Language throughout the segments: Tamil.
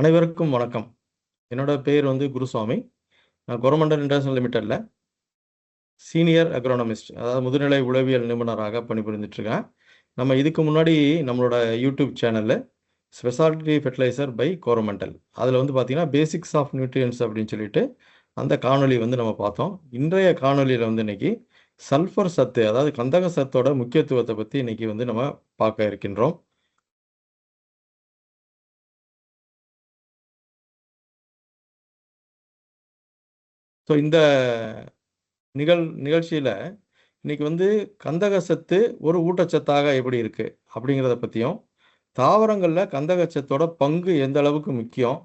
அனைவருக்கும் வணக்கம். என்னோட பேர் குருசுவாமி. நான் கொரமண்டல் இன்டர்நேஷனல் லிமிடெட்ல சீனியர் அக்ரோனமிஸ்ட், அதாவது முதுநிலை உளவியல் நிபுணராக பணிபுரிந்துட்டு இருக்கேன். நம்ம இதுக்கு முன்னாடி நம்மளோட யூடியூப் சேனல்ல ஸ்பெஷாலிட்டி ஃபெர்டிலைசர் பை கோரமண்டல், அதில் பார்த்தீங்கன்னா பேசிக்ஸ் ஆஃப் நியூட்ரியன்ஸ் அப்படின்னு சொல்லிட்டு அந்த காணொளி நம்ம பார்த்தோம். இன்றைய காணொலியில் இன்னைக்கு சல்ஃபர் சத்து, அதாவது கந்தக சத்தோட முக்கியத்துவத்தை பற்றி இன்னைக்கு நம்ம பார்க்க இருக்கின்றோம். ஸோ இந்த நிகழ்ச்சியில் இன்னைக்கு கந்தக சத்து ஒரு ஊட்டச்சத்தாக எப்படி இருக்கு அப்படிங்கிறத பற்றியும், தாவரங்களில் கந்தக சத்தோட பங்கு எந்த அளவுக்கு முக்கியம்,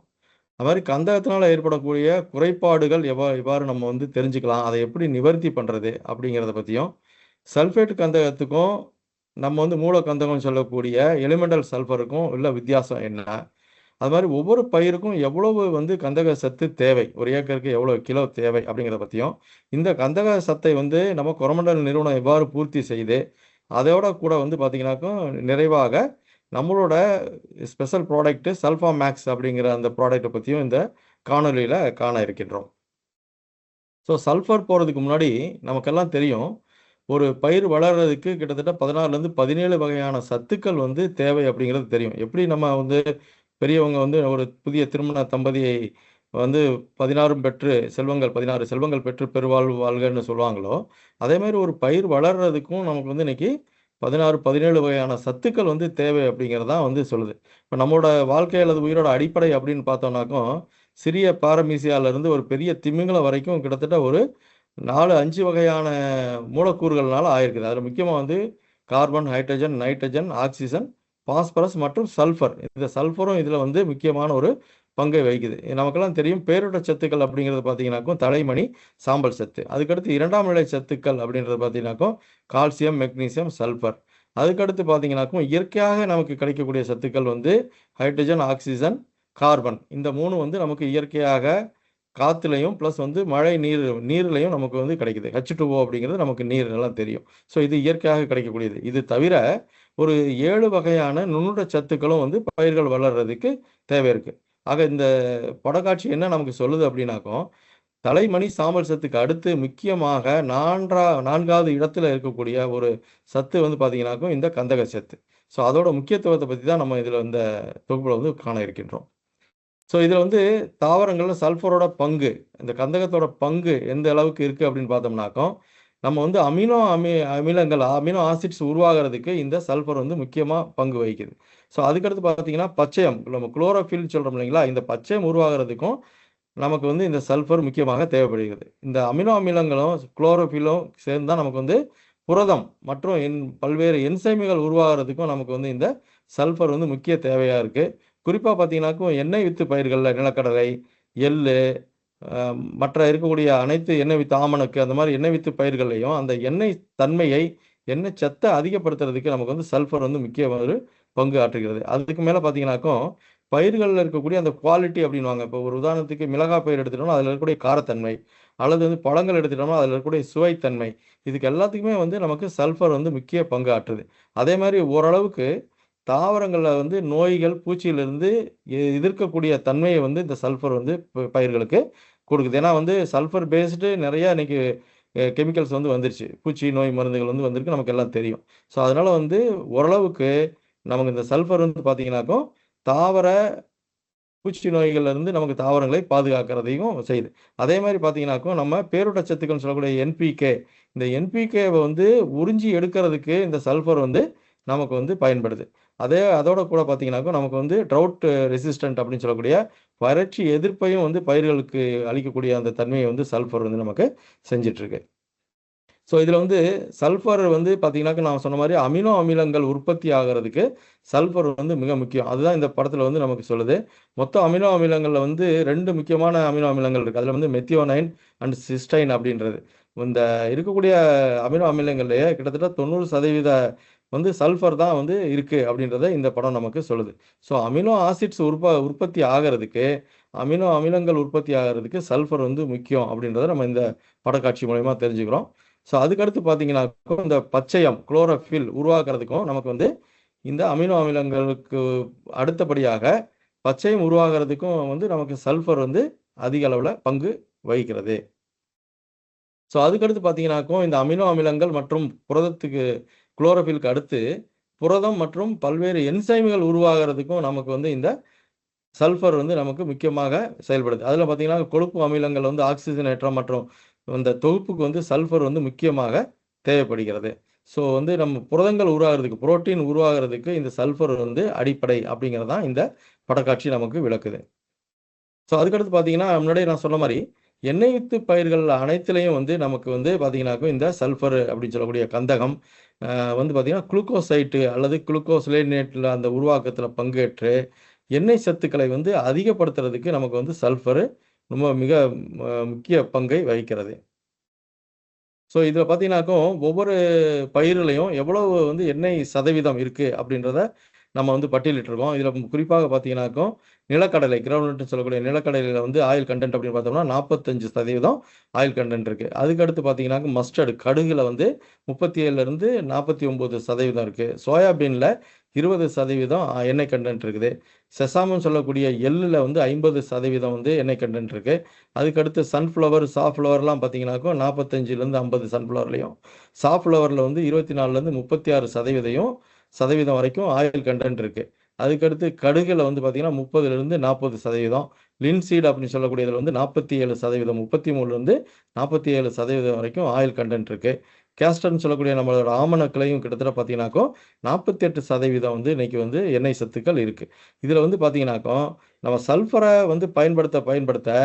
அது மாதிரி கந்தகத்தினால் ஏற்படக்கூடிய குறைபாடுகள் எவ்வாறு நம்ம தெரிஞ்சுக்கலாம், அதை எப்படி நிவர்த்தி பண்ணுறது அப்படிங்கிறத பற்றியும், சல்ஃபேட் கந்தகத்துக்கும் நம்ம மூல கந்தகம் சொல்லக்கூடிய எலிமெண்டல் சல்ஃபருக்கும் உள்ள வித்தியாசம் என்ன, அது மாதிரி ஒவ்வொரு பயிருக்கும் எவ்வளவு கந்தக சத்து தேவை, ஒரு ஏக்கருக்கு எவ்வளோ கிலோ தேவை அப்படிங்கிறத பற்றியும், இந்த கந்தக சத்தை நம்ம கொரமண்டல் நிறுவனம் எவ்வாறு பூர்த்தி செய்து, அதோட கூட பார்த்தீங்கன்னாக்கும் நிறைவாக நம்மளோட ஸ்பெஷல் ப்ராடக்ட் சல்ஃபா மேக்ஸ் அப்படிங்கிற அந்த ப்ராடக்டை பற்றியும் இந்த காணொலியில் காண இருக்கின்றோம். ஸோ சல்ஃபர் போகிறதுக்கு முன்னாடி நமக்கெல்லாம் தெரியும், ஒரு பயிர் வளர்கிறதுக்கு கிட்டத்தட்ட 16லேருந்து 17 வகையான சத்துக்கள் தேவை அப்படிங்கிறது தெரியும். எப்படி நம்ம பெரியவங்க ஒரு புதிய திருமண தம்பதியை 16 பெற்று செல்வங்கள் 16 செல்வங்கள் பெற்று பெருவாழ்வு வாழ்கன்னு சொல்லுவாங்களோ, அதே மாதிரி ஒரு பயிர் வளர்கிறதுக்கும் நமக்கு இன்னைக்கு 16 17 வகையான சத்துக்கள் தேவை அப்படிங்கிறதான் சொல்லுது. இப்போ நம்மளோட வாழ்க்கை அல்லது உயிரோட அடிப்படை அப்படின்னு பார்த்தோம்னாக்கும், சிறிய பாரமீசியாவிலிருந்து ஒரு பெரிய திமிங்கலம் வரைக்கும் கிட்டத்தட்ட ஒரு 4-5 வகையான மூலக்கூறுகள்னால ஆயிருக்குது. அதில் முக்கியமாக carbon, hydrogen, nitrogen, oxygen, phosphorus மற்றும் சல்ஃபர். இந்த சல்ஃபரும் இதில் முக்கியமான ஒரு பங்கை வகிக்குது. நமக்கெல்லாம் தெரியும், பேரூட்ட சத்துக்கள் அப்படிங்கிறது பார்த்தீங்கன்னாக்கும் தலைமணி, சாம்பல் சத்து. அதுக்கடுத்து 2ஆம் நிலை சத்துக்கள் அப்படின்றது பார்த்தீங்கன்னாக்கும் கால்சியம், மெக்னீசியம், சல்ஃபர். அதுக்கடுத்து பார்த்தீங்கன்னாக்கும் இயற்கையாக நமக்கு கிடைக்கக்கூடிய சத்துக்கள் ஹைட்ரஜன், ஆக்சிஜன், கார்பன். இந்த 3 நமக்கு இயற்கையாக காற்றுலையும் ப்ளஸ் மழை நீர்லையும் நமக்கு கிடைக்குது. H2O அப்படிங்கிறது நமக்கு நீர் எல்லாம் தெரியும். ஸோ இது இயற்கையாக கிடைக்கக்கூடியது. இது தவிர ஒரு 7 வகையான நுண்ணுட சத்துக்களும் பயிர்கள் வளர்றதுக்கு தேவை இருக்குது. ஆக இந்த படக்காட்சி என்ன நமக்கு சொல்லுது அப்படின்னாக்கும், தலைமணி சாம்பல் சத்துக்கு அடுத்து முக்கியமாக 4வது இடத்துல இருக்கக்கூடிய ஒரு சத்து பார்த்தீங்கன்னாக்கும் இந்த கந்தக சத்து. ஸோ அதோட முக்கியத்துவத்தை பற்றி தான் நம்ம இதில் இந்த தொகுப்பில் காண இருக்கின்றோம். ஸோ இதில் தாவரங்களில் சல்ஃபரோட பங்கு, இந்த கந்தகத்தோட பங்கு எந்த அளவுக்கு இருக்குது அப்படின்னு பார்த்தோம்னாக்கும், நம்ம அமினோ ஆசிட்ஸ் உருவாகிறதுக்கு இந்த சல்ஃபர் முக்கியமாக பங்கு வகிக்குது. ஸோ அதுக்கடுத்து பார்த்தீங்கன்னா பச்சையம், நம்ம குளோரோஃபில் சொல்கிறோம் இல்லைங்களா, இந்த பச்சையம் உருவாகிறதுக்கும் நமக்கு இந்த சல்ஃபர் முக்கியமாக தேவைப்படுகிறது. இந்த அமினோ அமிலங்களும் குளோரோஃபிலும் சேர்ந்து தான் நமக்கு புரதம் மற்றும் பல்வேறு என்சைம்கள் உருவாகிறதுக்கும் நமக்கு இந்த சல்ஃபர் முக்கிய தேவையாக இருக்குது. குறிப்பாக பார்த்தீங்கன்னாக்கும் எண்ணெய் வித்து பயிர்களில் நிலக்கடலை, எள்ளு, மற்ற இருக்கக்கூடிய அனைத்து எண்ணெய் வித்து ஆமணக்கு, அந்த மாதிரி எண்ணெய் வித்து பயிர்களையும் அந்த எண்ணெய் தன்மையை, எண்ணெய் சத்தை அதிகப்படுத்துறதுக்கு நமக்கு சல்ஃபர் முக்கிய ஒரு பங்கு ஆற்றுகிறது. அதுக்கு மேலே பார்த்தீங்கன்னாக்கும் பயிர்களில் இருக்கக்கூடிய அந்த குவாலிட்டி அப்படின்வாங்க. இப்போ ஒரு உதாரணத்துக்கு மிளகாய் பயிர் எடுத்துட்டோம்னா அதில் இருக்கக்கூடிய காரத்தன்மை, அல்லது பழங்கள் எடுத்துட்டோம்னா அதில் இருக்கக்கூடிய சுவைத்தன்மை, இதுக்கு எல்லாத்துக்குமே நமக்கு சல்ஃபர் முக்கிய பங்கு ஆற்றுது. அதே மாதிரி ஓரளவுக்கு தாவரங்களில் நோய்கள், பூச்சியிலிருந்து எதிர்க்கக்கூடிய தன்மையை இந்த சல்ஃபர் பயிர்களுக்கு கொடுக்குது. ஏன்னா சல்ஃபர் பேஸ்டு நிறையா இன்னைக்கு கெமிக்கல்ஸ் வந்துருச்சு. பூச்சி நோய் மருந்துகள் வந்திருக்கு, நமக்கு எல்லாம் தெரியும். ஸோ அதனால் ஓரளவுக்கு நமக்கு இந்த சல்ஃபர் பார்த்தீங்கன்னாக்கும் தாவர பூச்சி நோய்கள்லேருந்து நமக்கு தாவரங்களை பாதுகாக்கிறதையும் செய்யுது. அதே மாதிரி பார்த்தீங்கன்னாக்கும் நம்ம பேரூட்டச்சத்துக்கள்னு சொல்லக்கூடிய என்பிகே, இந்த என்பிகேவை உறிஞ்சி எடுக்கிறதுக்கு இந்த சல்ஃபர் நமக்கு பயன்படுது. அதோட கூட பார்த்தீங்கன்னாக்கும் நமக்கு ட்ரவுட் ரெசிஸ்டன்ட் அப்படின்னு சொல்லக்கூடிய வறட்சி எதிர்ப்பையும் பயிர்களுக்கு அளிக்கக்கூடிய அந்த தன்மையை சல்ஃபர் நமக்கு செஞ்சிட்ருக்கு. ஸோ இதில் சல்ஃபர் பார்த்தீங்கன்னாக்க நான் சொன்ன மாதிரி அமினோ அமிலங்கள் உற்பத்தி ஆகிறதுக்கு சல்ஃபர் மிக முக்கியம். அதுதான் இந்த படத்தில் நமக்கு சொல்லுது. மொத்தம் அமினோ அமிலங்களில் 2 முக்கியமான அமினோ அமிலங்கள் இருக்குது. அதில் மெத்தியோனைன் அண்ட் சிஸ்டைன் அப்படின்றது. இந்த இருக்கக்கூடிய அமினோ அமிலங்கள்லேயே கிட்டத்தட்ட 90% சல்ஃபர் தான் இருக்குது அப்படின்றத இந்த படம் நமக்கு சொல்லுது. ஸோ அமினோ ஆசிட்ஸ் உற்பத்தி ஆகிறதுக்கு, அமினோ அமிலங்கள் உற்பத்தி ஆகிறதுக்கு சல்ஃபர் முக்கியம் அப்படின்றத நம்ம இந்த படக்காட்சி மூலயமா தெரிஞ்சுக்கிறோம். ஸோ அதுக்கடுத்து பார்த்தீங்கன்னாக்கும் இந்த பச்சையம், குளோரோஃபில் உருவாக்குறதுக்கும் நமக்கு இந்த அமினோ அமிலங்களுக்கு அடுத்தபடியாக பச்சையம் உருவாகிறதுக்கும் வந்து நமக்கு சல்ஃபர் வந்து அதிக அளவில் பங்கு வகிக்கிறது. ஸோ அதுக்கடுத்து பார்த்தீங்கன்னாக்கும் இந்த அமினோ அமிலங்கள் மற்றும் புரதத்துக்கு குளோரோஃபில்க்கு அடுத்து புரதம் மற்றும் பல்வேறு என்சைம்கள் உருவாகிறதுக்கும் நமக்கு வந்து இந்த சல்ஃபர் வந்து நமக்கு முக்கியமாக செயல்படுது. அதில் பார்த்தீங்கன்னா கொழுப்பு அமிலங்கள் வந்து ஆக்சிஜனேற்றம் மற்றும் அந்த தொகுப்புக்கு வந்து சல்ஃபர் வந்து முக்கியமாக தேவைப்படுகிறது. ஸோ வந்து நம்ம புரதங்கள் உருவாகிறதுக்கு புரோட்டீன் உருவாகிறதுக்கு இந்த சல்ஃபர் வந்து அடிப்படை அப்படிங்கிறது தான் இந்த படக்காட்சி நமக்கு விளக்குது. ஸோ அதுக்கடுத்து பார்த்தீங்கன்னா முன்னாடியே நான் சொன்ன மாதிரி எண்ணெய் வித்து பயிர்கள் அனைத்துலேயும் வந்து நமக்கு வந்து பார்த்தீங்கன்னாக்கும் இந்த சல்ஃபர் அப்படின்னு சொல்லக்கூடிய கந்தகம் வந்து பார்த்தீங்கன்னா குளுக்கோசைட்டு அல்லது குளுக்கோசிலேனேட்டில் அந்த உருவாக்கத்தில் பங்கேற்று எண்ணெய் சத்துக்களை வந்து அதிகப்படுத்துறதுக்கு நமக்கு வந்து சல்ஃபரு ரொம்ப மிக முக்கிய பங்கை வகிக்கிறது. ஸோ இதில் பார்த்தீங்கன்னாக்கும் ஒவ்வொரு பயிர்களையும் எவ்வளவு வந்து எண்ணெய் சதவீதம் இருக்குது அப்படின்றத நம்ம வந்து பட்டியலிட்டிருக்கோம். இதில் குறிப்பாக பார்த்தீங்கன்னாக்கும் நிலக்கடலை கிரவுண்ட்னு சொல்லக்கூடிய நிலக்கடலையில் வந்து ஆயில் கண்டென்ட் அப்படின்னு பார்த்தோம்னா 45% ஆயில் கண்டென்ட் இருக்குது. அதுக்கடுத்து பார்த்தீங்கன்னாக்க மஸ்டர்டு கடுகுல வந்து 37லேருந்து 49% இருக்குது. சோயாபீனில் 20% எண்ணெய் கண்டென்ட் இருக்குது. செசாமம் சொல்லக்கூடிய எள்ளில் வந்து 50% வந்து எண்ணெய் கண்டென்ட் இருக்குது. அதுக்கடுத்து சன்ஃப்ளவர் சாஃப்ளவர்லாம் பார்த்தீங்கன்னாக்கும் 45லேருந்து 50 சன்ஃப்ளவர்லையும் சாஃப்ளவரில் வந்து 24லேருந்து 36% வரைக்கும் ஆயில் கண்டென்ட் இருக்குது. அதுக்கடுத்து கடுகுல வந்து பார்த்தீங்கன்னா 30லேருந்து 40%, லின்சீட் அப்படின்னு சொல்லக்கூடியதில் வந்து 47%, 33லேருந்து 47% வரைக்கும் ஆயில் கண்டென்ட் இருக்குது. கேஸ்டர்னு சொல்லக்கூடிய நம்மளோட ஆமணக்கிளையும் கிட்டத்தட்ட பார்த்தீங்கன்னாக்கோ 48% வந்து இன்னைக்கு வந்து எண்ணெய் சத்துக்கள் இருக்குது. இதில் வந்து பார்த்தீங்கன்னாக்கோ நம்ம சல்ஃபரை வந்து பயன்படுத்த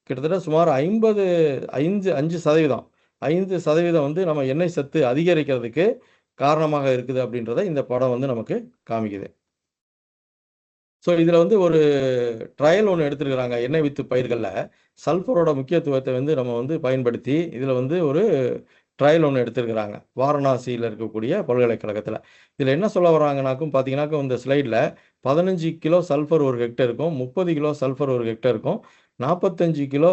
கிட்டத்தட்ட சுமார் 5% வந்து நம்ம எண்ணெய் சத்து அதிகரிக்கிறதுக்கு காரணமாக இருக்குது அப்படின்றத இந்த படம் வந்து நமக்கு காமிக்குது. ஸோ இதில் வந்து ஒரு ட்ரையல் ஒன்று எடுத்துருக்குறாங்க. எண்ணெய் வித்து பயிர்களில் சல்ஃபரோட முக்கியத்துவத்தை வந்து நம்ம வந்து பயன்படுத்தி இதில் வந்து ஒரு ட்ரையல் ஒன்று எடுத்துருக்குறாங்க வாரணாசியில் இருக்கக்கூடிய பல்கலைக்கழகத்தில். இதில் என்ன சொல்ல வராங்கனாக்கும் பார்த்தீங்கன்னாக்கும் இந்த ஸ்லைடில் 15 கிலோ சல்ஃபர் ஒரு ஹெக்டருக்கும் 30 கிலோ சல்ஃபர் ஒரு ஹெக்டருக்கும் 45 கிலோ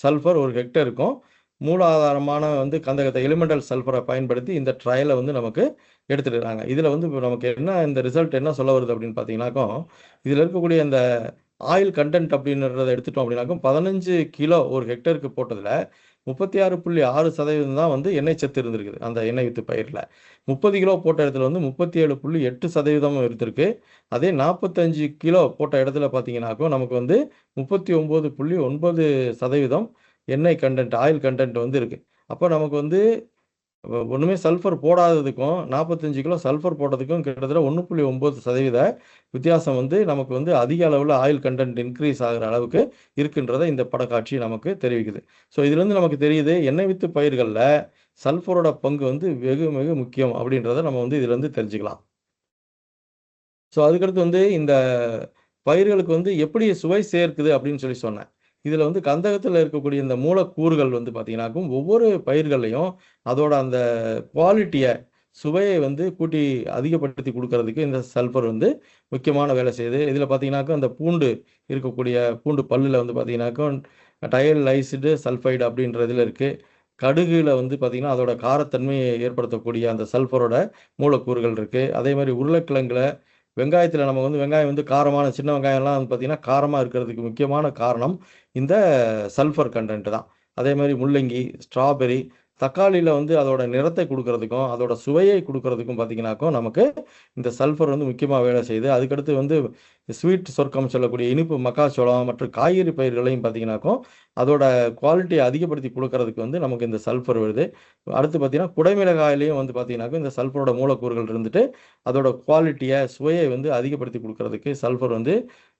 சல்ஃபர் ஒரு ஹெக்டருக்கும் மூலாதாரமான வந்து கந்தகத்தை எலிமெண்டல் சல்ஃபரை பயன்படுத்தி இந்த ட்ரையலை வந்து நமக்கு எடுத்துருக்காங்க. இதில் வந்து இப்போ நமக்கு என்ன இந்த ரிசல்ட் என்ன சொல்ல வருது அப்படின்னு பார்த்தீங்கன்னாக்கும் இதில் இருக்கக்கூடிய இந்த ஆயில் கண்டென்ட் அப்படின்றத எடுத்துட்டோம் அப்படின்னாக்கும் 15 கிலோ ஒரு ஹெக்டருக்கு போட்டதில் 36.6% தான் வந்து எண்ணெய் சத்து இருந்திருக்குது அந்த எண்ணெய் வித்து பயிரில். 30 கிலோ போட்ட இடத்துல வந்து 37.8% இருந்திருக்கு. அதே 45 கிலோ போட்ட இடத்துல பார்த்தீங்கன்னாக்கும் நமக்கு வந்து 39.9% எண்ணெய் கண்டென்ட் ஆயில் கண்டென்ட் வந்து இருக்குது. அப்போ நமக்கு வந்து ஒன்றுமே சல்ஃபர் போடாததுக்கும் 45 கிலோ சல்ஃபர் போட்டதுக்கும் கிட்டத்தட்ட 1.9% வித்தியாசம் வந்து நமக்கு வந்து அதிக அளவில் ஆயில் கண்டென்ட் இன்க்ரீஸ் ஆகிற அளவுக்கு இருக்குன்றதை இந்த படக்காட்சி நமக்கு தெரிவிக்குது. ஸோ இதுலேருந்து நமக்கு தெரியுது எண்ணெய் வித்து பயிர்களில் சல்ஃபரோட பங்கு வந்து வெகு மிக முக்கியம் அப்படின்றத நம்ம வந்து இதுலேருந்து தெரிஞ்சுக்கலாம். ஸோ அதுக்கடுத்து வந்து இந்த பயிர்களுக்கு வந்து எப்படி சுவை சேர்க்குது அப்படின்னு சொல்லி சொன்னேன். இதில் வந்து கந்தகத்தில் இருக்கக்கூடிய இந்த மூலக்கூறுகள் வந்து பார்த்தீங்கன்னாக்கும் ஒவ்வொரு பயிர்களையும் அதோட அந்த குவாலிட்டியை சுவையை வந்து கூட்டி அதிகப்படுத்தி கொடுக்கறதுக்கு இந்த சல்ஃபர் வந்து முக்கியமான வேலை செய்யுது. இதில் பார்த்தீங்கன்னாக்கும் அந்த பூண்டு இருக்கக்கூடிய பூண்டு பல்லில் வந்து பார்த்தீங்கன்னாக்கும் டயல் லைசிடு சல்ஃபைடு அப்படின்ற இதில் இருக்குது. கடுகுல வந்து பார்த்திங்கன்னா அதோட காரத்தன்மையை ஏற்படுத்தக்கூடிய அந்த சல்ஃபரோட மூலக்கூறுகள் இருக்குது. அதே மாதிரி உருளைக்கிழங்குல வெங்காயத்தில் நம்ம வந்து வெங்காயம் வந்து காரமான சின்ன வெங்காயம்லாம் வந்து பார்த்திங்கன்னா காரமாக இருக்கிறதுக்கு முக்கியமான காரணம் இந்த சல்ஃபர் கண்டென்ட் தான். அதே மாதிரி முள்ளங்கி, ஸ்ட்ராபெரி, தக்காளியில் வந்து அதோட நிறத்தை கொடுக்கறதுக்கும் அதோட சுவையை கொடுக்கறதுக்கும் பார்த்திங்கனாக்கும் நமக்கு இந்த சல்ஃபர் வந்து முக்கியமாக வேலை செய்யுது. அதுக்கடுத்து வந்து ஸ்வீட் சொர்க்கம் சொல்லக்கூடிய இனிப்பு மக்காச்சோளம் மற்றும் காய்கறி பயிர்களையும் பார்த்திங்கனாக்கும் அதோட குவாலிட்டியை அதிகப்படுத்தி கொடுக்கறதுக்கு வந்து நமக்கு இந்த சல்ஃபர் வருது. அடுத்து பார்த்திங்கன்னா குடைமிளகாயிலையும் வந்து பார்த்திங்கனாக்கும் இந்த சல்ஃபரோட மூலக்கூறுகள் இருந்துட்டு அதோட குவாலிட்டியை சுவையை வந்து அதிகப்படுத்தி கொடுக்கறதுக்கு சல்ஃபர் வந்து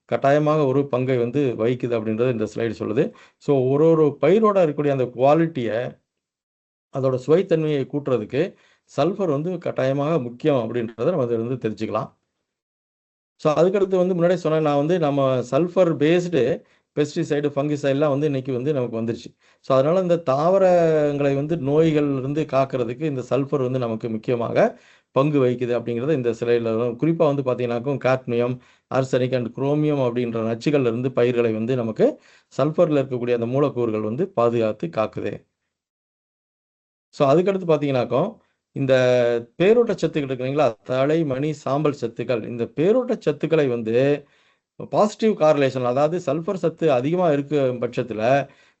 கட்டாயமாக ஒரு பங்கை வந்து வகிக்குது அப்படின்றது இந்த ஸ்லைடு சொல்லுது. ஸோ ஒரு பயிரோட இருக்கக்கூடிய அந்த குவாலிட்டியை அதோட சுவைத்தன்மையை கூட்டுறதுக்கு சல்ஃபர் வந்து கட்டாயமாக முக்கியம் அப்படின்றத நம்ம அதில் வந்து தெரிஞ்சுக்கலாம். ஸோ அதுக்கடுத்து வந்து முன்னாடியே சொன்னேன் நான் வந்து நம்ம சல்ஃபர் பேஸ்டு பெஸ்டிசைடு ஃபங்கிசைட்லாம் வந்து இன்றைக்கி வந்து நமக்கு வந்துருச்சு. ஸோ அதனால் இந்த தாவரங்களை வந்து நோய்கள் இருந்து காக்கிறதுக்கு இந்த சல்ஃபர் வந்து நமக்கு முக்கியமாக பங்கு வகிக்குது அப்படிங்கிறத இந்த சிலையில் குறிப்பாக வந்து பார்த்தீங்கன்னாக்கும் காட்மியம், ஆர்சனிக் அண்ட் குரோமியம் அப்படின்ற நச்சுகள் இருந்து பயிர்களை வந்து நமக்கு சல்ஃபரில் இருக்கக்கூடிய அந்த மூலக்கூறுகள் வந்து பாதுகாத்து காக்குது. ஸோ அதுக்கடுத்து பார்த்தீங்கன்னாக்கும் இந்த பேரூட்ட சத்துக்கள் இருக்கு இல்லைங்களா, தழை, மணி, சாம்பல் சத்துக்கள் இந்த பேரூட்ட சத்துக்களை வந்து பாசிட்டிவ் கார்லேஷன், அதாவது சல்ஃபர் சத்து அதிகமாக இருக்க பட்சத்தில்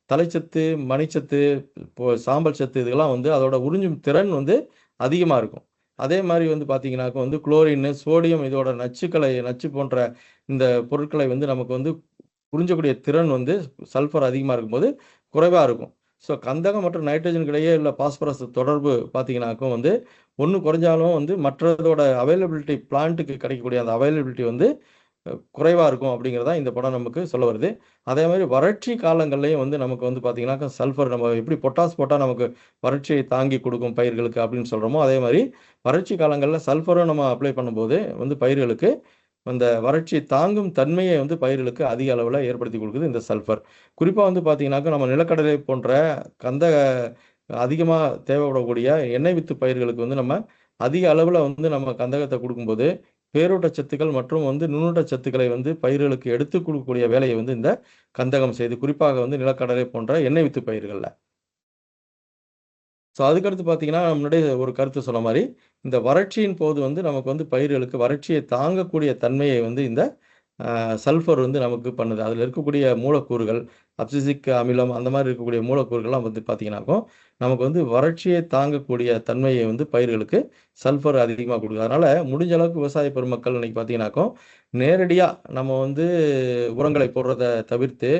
தலைச்சத்து, மணிச்சத்து, இப்போ சாம்பல் சத்து இதெல்லாம் வந்து அதோட உறிஞ்சும் திறன் வந்து அதிகமாக இருக்கும். அதே மாதிரி வந்து பார்த்தீங்கன்னாக்க வந்து குளோரின், சோடியம் இதோட நச்சு போன்ற இந்த பொருட்களை வந்து நமக்கு வந்து உறிஞ்சக்கூடிய திறன் வந்து சல்ஃபர் அதிகமாக இருக்கும்போது குறைவாக இருக்கும். ஸோ கந்தகம் மற்றும் நைட்ரஜனுக்கு இடையே உள்ள பாஸ்பரஸ் தொடர்பு பார்த்தீங்கன்னாக்கும் வந்து ஒன்று குறைஞ்சாலும் வந்து மற்றதோட அவைலபிலிட்டி, பிளான்ட்டுக்கு கிடைக்கக்கூடிய அந்த அவைலபிலிட்டி வந்து குறைவாக இருக்கும் அப்படிங்கிறதா இந்த படம் நமக்கு சொல்ல வருது. அதே மாதிரி வறட்சி காலங்கள்லையும் வந்து நமக்கு வந்து பார்த்தீங்கன்னாக்கா சல்ஃபர் நம்ம எப்படி பொட்டாஸ் போட்டால் நமக்கு வறட்சியை தாங்கி கொடுக்கும் பயிர்களுக்கு அப்படின்னு சொல்கிறோமோ, அதே மாதிரி வறட்சி காலங்களில் சல்ஃபரும் நம்ம அப்ளை பண்ணும்போது வந்து பயிர்களுக்கு அந்த வறட்சியை தாங்கும் தன்மையை வந்து பயிர்களுக்கு அதிக அளவில் ஏற்படுத்தி கொடுக்குது இந்த சல்ஃபர். குறிப்பாக வந்து பார்த்தீங்கன்னாக்கா நம்ம நிலக்கடலை போன்ற கந்த அதிகமாக தேவைப்படக்கூடிய எண்ணெய் வித்து பயிர்களுக்கு வந்து நம்ம அதிக அளவில் வந்து நம்ம கந்தகத்தை கொடுக்கும்போது பேரூட்டச்சத்துக்கள் மற்றும் வந்து நுண்ணூட்டச்சத்துக்களை வந்து பயிர்களுக்கு எடுத்து கொடுக்கக்கூடிய வேலையை வந்து இந்த கந்தகம் செய்து, குறிப்பாக வந்து நிலக்கடலை போன்ற எண்ணெய் வித்து பயிர்களில். ஸோ அதுக்கடுத்து பார்த்தீங்கன்னா, முன்னாடியே ஒரு கருத்து சொன்ன மாரி, இந்த வறட்சியின் போது வந்து நமக்கு வந்து பயிர்களுக்கு வறட்சியை தாங்கக்கூடிய தன்மையை வந்து இந்த சல்ஃபர் வந்து நமக்கு பண்ணுது. அதில இருக்கக்கூடிய மூலக்கூறுகள், அப்சிசிக் அமிலம் அந்த மாரி இருக்கக்கூடிய மூலக்கூறுகள்லாம் வந்து பார்த்தீங்கன்னாக்கும், நமக்கு வந்து வறட்சியை தாங்கக்கூடிய தன்மையை வந்து பயிர்களுக்கு சல்ஃபர் அதிகமா குடுக்குது. அதனால முடிஞ்ச அளவுக்கு விவசாய பெருமக்கள் இன்னைக்கு பார்த்தீங்கன்னாக்கும், நேரடியா நம்ம வந்து உரங்களை போடுறத தவிர்த்து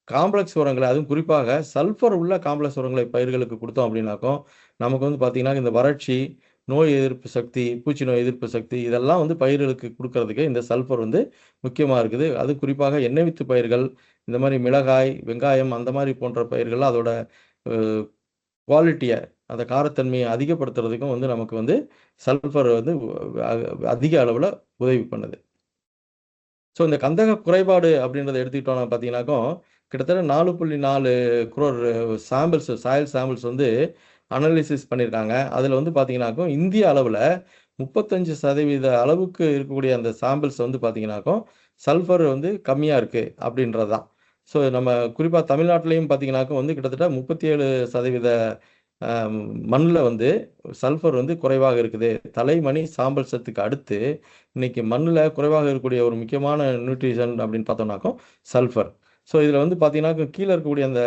காம்ப்ளெக்ஸ் உரங்களை, அதுவும் குறிப்பாக சல்ஃபர் உள்ள காம்ப்ளெக்ஸ் உரங்களை பயிர்களுக்கு கொடுத்தோம் அப்படின்னாக்கும், நமக்கு வந்து பார்த்தீங்கன்னா, இந்த வறட்சி, நோய் எதிர்ப்பு சக்தி, பூச்சி நோய் எதிர்ப்பு சக்தி இதெல்லாம் வந்து பயிர்களுக்கு குடுக்கறதுக்கு இந்த சல்ஃபர் வந்து முக்கியமா இருக்குது. அதுவும் குறிப்பாக எண்ணெய் வித்து பயிர்கள், இந்த மாரி மிளகாய், வெங்காயம் அந்த மாரி போன்ற பயிர்கள்லாம் அதோட அ குவாலிட்டிய, அந்த காரத்தன்மைய அதிகப்படுத்துறதுக்கும் வந்து நமக்கு வந்து சல்ஃபர் வந்து அ அதிக அளவுல உதவி பண்ணுது. ஸோ இந்த கந்தக குறைபாடு அப்படின்றத எடுத்துக்கிட்டோம்னா பார்த்தீங்கன்னாக்கும், கிட்டத்தட்ட 4.4 குரோர் சாம்பிள்ஸ், சாயில் சாம்பிள்ஸ் வந்து அனலைசிஸ் பண்ணியிருக்காங்க. அதில வந்து பார்த்தீங்கன்னாக்கும், இந்திய அளவுல 35% அளவுக்கு இருக்கக்கூடிய அந்த சாம்பிள்ஸ் வந்து பார்த்தீங்கன்னாக்கும், சல்ஃபர் வந்து கம்மியா இருக்கு அப்படின்றது தான். ஸோ நம்ம குறிப்பா தமிழ்நாட்டிலயும் பார்த்தீங்கன்னாக்கும் வந்து கிட்டத்தட்ட 37% அ மண்ல வந்து சல்ஃபர் வந்து குறைவாக இருக்குது. தலைமணி, சாம்பல் சத்துக்கு அடுத்து இன்னைக்கு மண்ணுல குறைவாக இருக்கக்கூடிய ஒரு முக்கியமான நியூட்ரிஷன் அப்படின்னு பார்த்தோம்னாக்கும் சல்ஃபர். ஸோ இதில வந்து பார்த்தீங்கன்னா, கீழ இருக்கக்கூடிய அந்த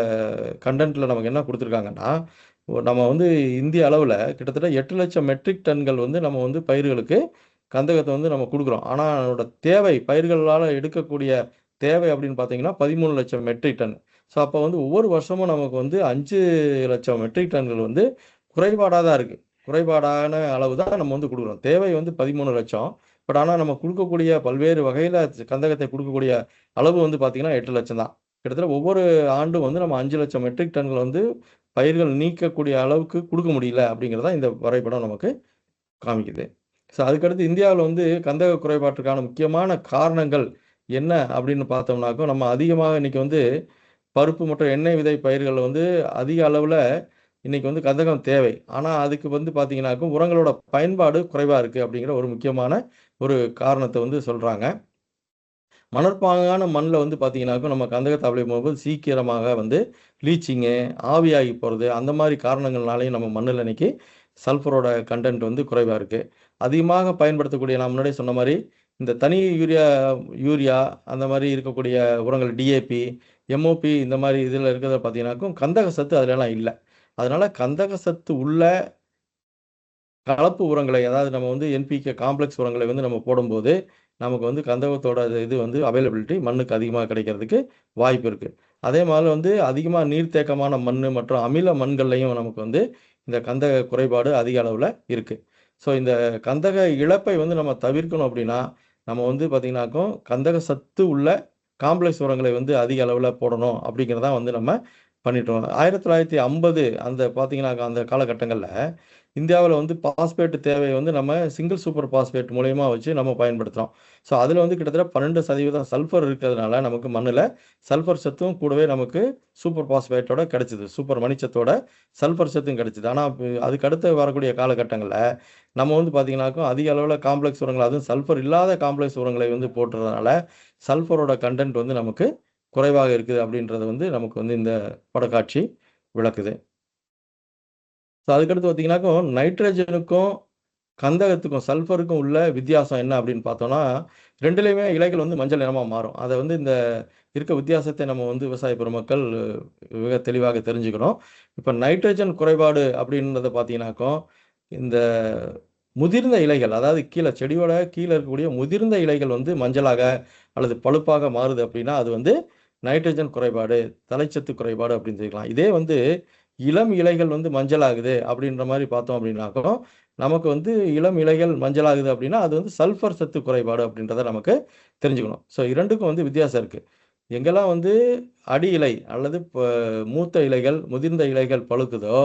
கன்டென்ட்ல நமக்கு என்ன குடுத்துருக்காங்கன்னா, நம்ம வந்து இந்திய அளவுல கிட்டத்தட்ட 8,00,000 மெட்ரிக் டன்கள் வந்து நம்ம வந்து பயிர்களுக்கு கந்தகத்த வந்து நம்ம குடுக்குறோம். ஆனா அதோட தேவை பயிர்களால எடுக்கக்கூடிய தேவை அப்படின்னு பார்த்தீங்கன்னா, 13,00,000 மெட்ரிக் டன். ஸோ அப்ப வந்து ஒவ்வொரு வருஷமும் நமக்கு வந்து 5,00,000 மெட்ரிக் டன்கள் வந்து குறைபாடா தான் இருக்கு. குறைபாடான அளவு தான் நம்ம வந்து குடுக்குறோம். தேவை வந்து 13,00,000. பட் ஆனா நம்ம குடுக்கக்கூடிய பல்வேறு வகையில கந்தகத்தை குடுக்கக்கூடிய அளவு வந்து பார்த்தீங்கன்னா, 8,00,000 தான். கிட்டத்தட்ட ஒவ்வொரு ஆண்டும் வந்து நம்ம 5,00,000 மெட்ரிக் டன்கள் வந்து பயிர்கள் நீக்கக்கூடிய அளவுக்கு குடுக்க முடியல அப்படிங்கிறத இந்த வரைபடம் நமக்கு காமிக்குது. ஸோ அதுக்கடுத்து இந்தியாவுல வந்து கந்தக குறைபாட்டிற்கான முக்கியமான காரணங்கள் என்ன அப்படின்னு பார்த்தோம்னாக்கா, நம்ம அதிகமாக இன்னைக்கு வந்து பருப்பு மற்றும் எண்ணெய் விதை பயிர்கள்ல வந்து அதிக அளவுல இன்னைக்கு வந்து கந்தகம் தேவை. ஆனா அதுக்கு வந்து பார்த்தீங்கன்னாக்கும், உரங்களோட பயன்பாடு குறைவா இருக்கு அப்படிங்கிற ஒரு முக்கியமான ஒரு காரணத்த வந்து சொல்றாங்க. மணற்பாங்கான மண்ல வந்து பார்த்தீங்கன்னாக்கும், நம்ம கந்தகத்த அப்ளை பண்ணும்போது சீக்கிரமாக வந்து லீச்சிங்கு, ஆவியாகி போறது, அந்த மாரி காரணங்கள்னாலயும் நம்ம மண்ணுல இன்னைக்கு சல்ஃபரோட கன்டென்ட் வந்து குறைவா இருக்கு. அதிகமாக பயன்படுத்தக்கூடிய நான் முன்னாடியே சொன்ன மாரி, இந்த தனி யூரியா யூரியா அந்த மாரி இருக்கக்கூடிய உரங்கள் டிஏபி, எம்ஓபி இந்த மாரி இதில இருக்கிறத பார்த்தீங்கன்னாக்கும், கந்தக சத்து அதுலலாம் இல்ல. அதனால கந்தக சத்து உள்ள கலப்பு உரங்களை, அதாவது நம்ம வந்து என்பிகே காம்ப்ளெக்ஸ் உரங்களை வந்து நம்ம போடும்போது, நமக்கு வந்து கந்தகத்தோட இது வந்து அவைலபிலிட்டி மண்ணுக்கு அதிகமா கிடைக்கிறதுக்கு வாய்ப்பு இருக்கு. அதே மாரி வந்து அதிகமா நீர்த்தேக்கமான மண்ணு மற்றும் அமில மண்கள்லயும் நமக்கு வந்து இந்த கந்தக குறைபாடு அதிக அளவுல இருக்கு. ஸோ இந்த கந்தக இழப்பை வந்து நம்ம தவிர்க்கணும் அப்படின்னா, நம்ம வந்து பார்த்தீங்கன்னாக்கும், கந்தக சத்து உள்ள காம்ப்ளெக்ஸ் உரங்களை வந்து அதிக அளவுல போடணும் அப்படிங்கிறத வந்து நம்ம பண்ணிட்டோம். 1950 அந்த பார்த்தீங்கன்னாக்கா, அந்த காலகட்டங்கள்ல இந்தியாவுல வந்து பாஸ்பேட் தேவை வந்து நம்ம சிங்கிள் சூப்பர் பாஸ்பேட் மூலியமா வச்சு நம்ம பயன்படுத்துறோம். ஸோ அதில வந்து கிட்டத்தட்ட 12% சல்ஃபர் இருக்கிறதுனால நமக்கு மண்ணுல சல்ஃபர் சத்தும் கூடவே நமக்கு சூப்பர் பாஸ்பேட்டோட கிடைச்சது. சூப்பர் மணிச்சத்தோட சல்ஃபர் சத்தும் கிடைச்சது. ஆனா அதுக்கு அடுத்து வரக்கூடிய காலகட்டங்கள்ல நம்ம வந்து பார்த்தீங்கன்னாக்கும், அதிக அளவுல காம்ப்ளெக்ஸ் உரங்கள், அதுவும் சல்ஃபர் இல்லாத காம்ப்ளெக்ஸ் உரங்களை வந்து போட்டுறதுனால, சல்ஃபரோட கன்டென்ட் வந்து நமக்கு குறைவாக இருக்குது அப்படின்றது வந்து நமக்கு வந்து இந்த படக்காட்சி விளக்குது. ஸோ அதுக்கடுத்து பார்த்தீங்கன்னாக்கும், நைட்ரஜனுக்கும் கந்தகத்துக்கும் சல்ஃபருக்கும் உள்ள வித்தியாசம் என்ன அப்படின்னு பார்த்தோம்னா, 2லையுமே இலைகள் வந்து மஞ்சள் நிறமா மாறும். அத வந்து இந்த இருக்க வித்தியாசத்தை நம்ம வந்து விவசாய பெருமக்கள் மிக தெளிவாக தெரிஞ்சுக்கணும். இப்ப நைட்ரஜன் குறைபாடு அப்படின்றத பார்த்தீங்கன்னாக்கா, இந்த முதிர்ந்த இலைகள், அதாவது செடியோட கீழ இருக்கக்கூடிய முதிர்ந்த இலைகள் வந்து மஞ்சளாக அல்லது பழுப்பாக மாறுது அப்படின்னா, அது வந்து நைட்ரஜன் குறைபாடு, தழைச்சத்து குறைபாடு அப்படின்னு சொல்லிக்கலாம். இதே வந்து இளம் இலைகள் வந்து மஞ்சள் ஆகுது அப்படின்ற மாரி பார்த்தோம் அப்படின்னாக்கா, நமக்கு வந்து இளம் இலைகள் மஞ்சள் ஆகுது அப்படின்னா, அது வந்து சல்ஃபர் சத்து குறைபாடு அப்படின்றத நமக்கு தெரிஞ்சுக்கணும். ஸோ 2க்கும் வந்து வித்தியாசம் இருக்கு. எங்கெல்லாம் வந்து அடி இலை அல்லது மூத்த இலைகள், முதிர்ந்த இலைகள் பழுக்குதோ,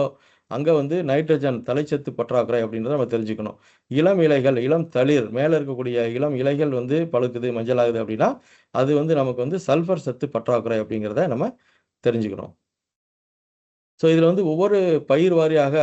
அங்க வந்து நைட்ரஜன் தழைச்சத்து பற்றாக்குறை அப்படின்றத நம்ம தெரிஞ்சுக்கணும். இளம் இலைகள், இளம் தளிர் மேல இருக்கக்கூடிய இளம் இலைகள் வந்து பழுக்குது, மஞ்சள் ஆகுது அப்படின்னா, அது வந்து நமக்கு வந்து சல்ஃபர் சத்து பற்றாக்குறை அப்படிங்கிறத நம்ம தெரிஞ்சுக்கணும். ஸோ இதில வந்து ஒவ்வொரு பயிர் வாரியாக